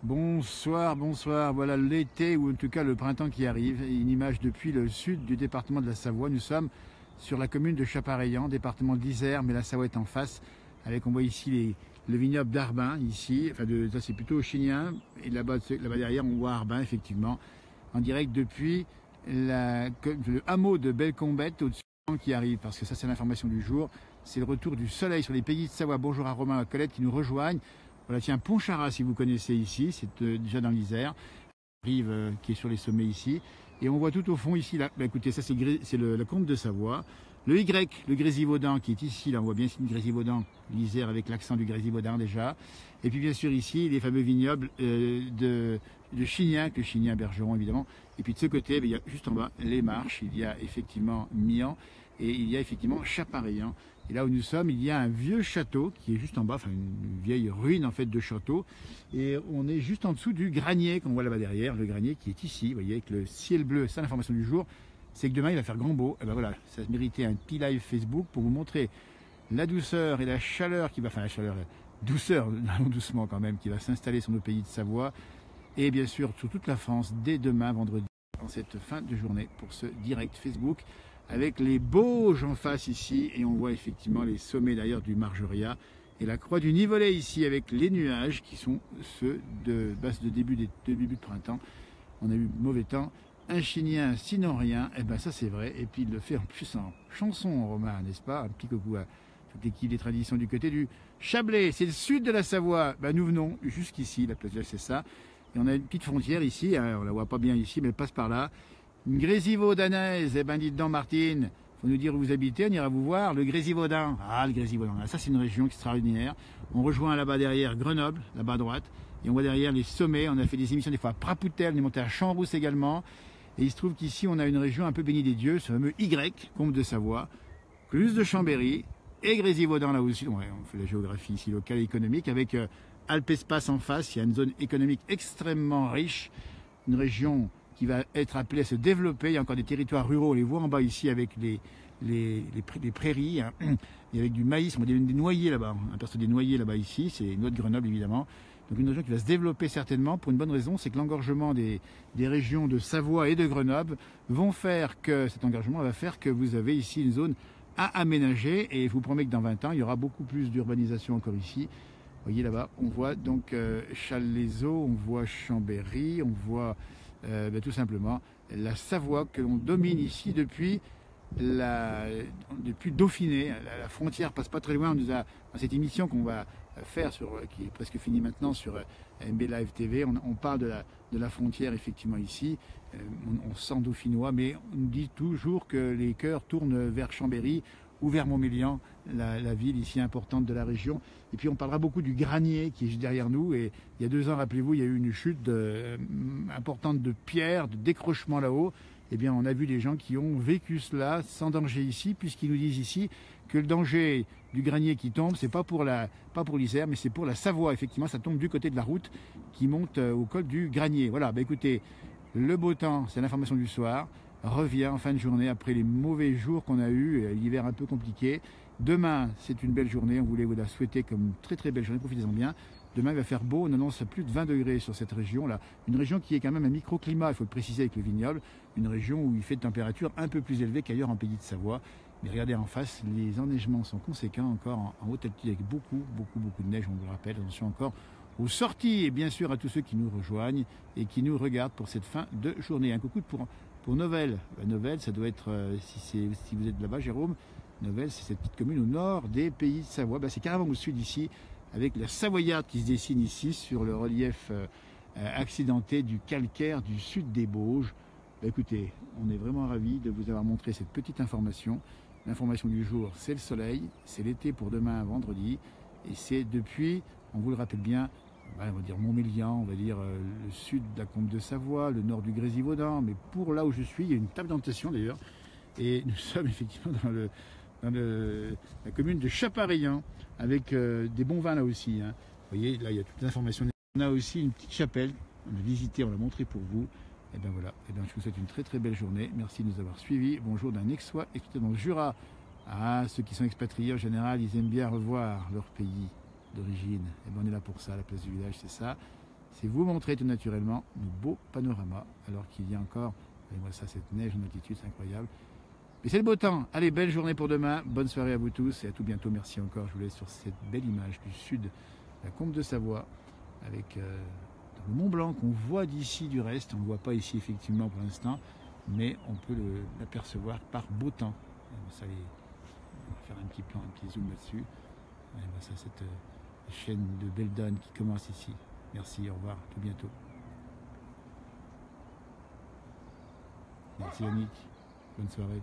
Bonsoir, bonsoir. Voilà l'été ou en tout cas le printemps qui arrive. Une image depuis le sud du département de la Savoie. Nous sommes sur la commune de Chapareillan, département de l'Isère, mais la Savoie est en face. On voit ici le vignoble d'Arbin, ici. Ça c'est plutôt Chignin. Et là-bas derrière, on voit Arbin, effectivement, en direct depuis le hameau de Bellecombette au-dessus qui arrive, parce que ça c'est l'information du jour. C'est le retour du soleil sur les pays de Savoie. Bonjour à Romain et à Colette qui nous rejoignent. Voilà, tiens, Pontcharrat, si vous connaissez ici, c'est déjà dans l'Isère, rive qui est sur les sommets ici. Et on voit tout au fond ici, là, écoutez, ça c'est le comte de Savoie. Le Y, le Grésivaudan qui est ici, là on voit bien ici le Grésivaudan, l'Isère avec l'accent du Grésivaudan déjà. Et puis bien sûr ici, les fameux vignobles de Chignac, le Chignin Bergeron évidemment. Et puis de ce côté, il y a juste en bas les Marches, il y a effectivement Mian et il y a effectivement Chapareillan. Et là où nous sommes, il y a un vieux château qui est juste en bas, enfin une vieille ruine en fait de château. Et on est juste en dessous du granier qu'on voit là-bas derrière, le granier qui est ici, vous voyez, avec le ciel bleu. C'est l'information du jour, c'est que demain il va faire grand beau. Et ben voilà, ça méritait un petit live Facebook pour vous montrer la douceur et la chaleur qui va, enfin la chaleur, la douceur, allons doucement quand même, qui va s'installer sur nos pays de Savoie. Et bien sûr sur toute la France dès demain, vendredi, en cette fin de journée pour ce direct Facebook. Avec les Bauges en face ici, et on voit effectivement les sommets d'ailleurs du Margeria et la croix du Nivolet ici avec les nuages qui sont ceux de début de printemps. On a eu mauvais temps, un Chignin sinon rien, et ben ça c'est vrai, et puis il le fait en plus en chanson Romain, n'est-ce pas? Un petit coucou à toute l'équipe des traditions du côté du Chablais, c'est le sud de la Savoie, ben nous venons jusqu'ici, la place c'est ça, et on a une petite frontière ici, hein, on la voit pas bien ici, mais elle passe par là. Une Grésivaudaнаise, eh ben dites donc Martine, faut nous dire où vous habitez, on ira vous voir, le Grésivaudan. Ah, le Grésivaudan, ça c'est une région extraordinaire. On rejoint là-bas derrière Grenoble, là-bas à droite, et on voit derrière les sommets, on a fait des émissions des fois à Prapoutel, on est monté à Chambrousse également, et il se trouve qu'ici on a une région un peu bénie des dieux, ce fameux Y, comte de Savoie, plus de Chambéry, et Grésivaudan là aussi, on fait la géographie ici locale et économique, avec Alpes Espace en face, il y a une zone économique extrêmement riche, une région qui va être appelé à se développer. Il y a encore des territoires ruraux, on les voit en bas ici avec les prairies, hein, et avec du maïs, on a des noyers là-bas, on aperçoit des noyers là-bas ici, c'est une autre Grenoble évidemment. Donc une région qui va se développer certainement pour une bonne raison, c'est que l'engorgement des régions de Savoie et de Grenoble vont faire que, cet engorgement va faire que vous avez ici une zone à aménager, et je vous promets que dans 20 ans, il y aura beaucoup plus d'urbanisation encore ici. Vous voyez là-bas, on voit donc Challes-les-Eaux, on voit Chambéry, on voit tout simplement la Savoie que l'on domine ici depuis Dauphiné. La frontière passe pas très loin. On nous a, dans cette émission qu'on va faire, qui est presque finie maintenant sur MB Live TV, on parle de la frontière effectivement ici. On sent dauphinois, mais on nous dit toujours que les cœurs tournent vers Chambéry ou vers Montmélian, la ville ici importante de la région. Et puis on parlera beaucoup du granier qui est juste derrière nous. Et il y a 2 ans, rappelez-vous, il y a eu une chute importante de pierres, de décrochement là-haut. Eh bien, on a vu des gens qui ont vécu cela sans danger ici, puisqu'ils nous disent ici que le danger du granier qui tombe, c'est pas pour l'Isère, mais c'est pour la Savoie. Effectivement, ça tombe du côté de la route qui monte au col du granier. Voilà, écoutez, le beau temps, c'est l'information du soir, revient en fin de journée après les mauvais jours qu'on a eu, l'hiver un peu compliqué. Demain, c'est une belle journée, on voulait vous la souhaiter comme une très très belle journée, profitez-en bien. Demain, il va faire beau, on annonce plus de 20 degrés sur cette région-là. Une région qui est quand même un microclimat, il faut le préciser avec le vignoble. Une région où il fait de température un peu plus élevée qu'ailleurs en pays de Savoie. Mais regardez en face, les enneigements sont conséquents encore en haute altitude avec beaucoup de neige, on vous le rappelle. Attention encore aux sorties et bien sûr à tous ceux qui nous rejoignent et qui nous regardent pour cette fin de journée. Un coucou pour Novelle. Novelle, ça doit être, si vous êtes là-bas, Jérôme, Novelle, c'est cette petite commune au nord des pays de Savoie. C'est carrément au sud ici, avec la Savoyarde qui se dessine ici sur le relief accidenté du calcaire du sud des Bauges. Écoutez, on est vraiment ravis de vous avoir montré cette petite information. L'information du jour, c'est le soleil, c'est l'été pour demain, vendredi, et c'est depuis, on vous le rappelle bien, on va dire Montmélian, on va dire le sud de la Combe de Savoie, le nord du Grésivaudan, mais pour là où je suis, il y a une table d'orientation d'ailleurs, et nous sommes effectivement dans la commune de Chapareillan, avec des bons vins là aussi. Hein. Vous voyez, là il y a toutes les informations. On a aussi une petite chapelle, on l'a visitée, on l'a montrée pour vous. Et bien voilà, et bien, je vous souhaite une très très belle journée. Merci de nous avoir suivis. Bonjour d'un Aixois expatrié dans le Jura. Ah, ceux qui sont expatriés en général, ils aiment bien revoir leur pays d'origine. Et bien on est là pour ça, la place du village, c'est ça. c'est vous montrer tout naturellement nos beaux panoramas, alors qu'il y a encore, regardez-moi ça, cette neige en altitude, c'est incroyable. Mais c'est le beau temps. Allez, belle journée pour demain, bonne soirée à vous tous et à tout bientôt. Merci encore, je vous laisse sur cette belle image du sud, la Combe de Savoie, avec dans le Mont Blanc qu'on voit d'ici du reste. On ne le voit pas ici effectivement pour l'instant, mais on peut l'apercevoir par beau temps. Ça, on va faire un petit plan, un petit zoom là-dessus. Ça, cette chaîne de Beldon qui commence ici. Merci, au revoir, à tout bientôt. Merci Yannick, bonne soirée.